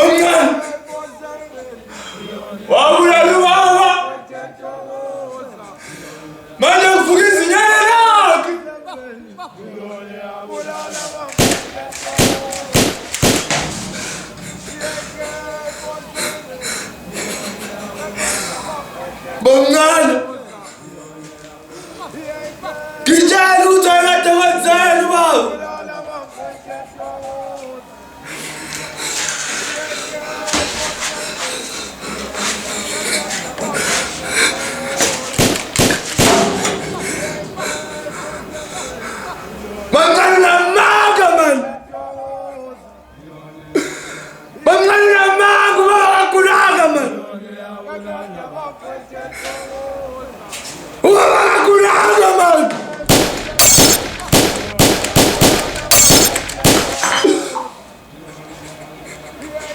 Omngane wabulala ubaba manje kuvuka izinyanya lakhe. Bomngane ngitshela ukuthi akade wenzeni ubaba. Bangani namanga man. Bangani namanga bakakulanga man. Bakakulanga.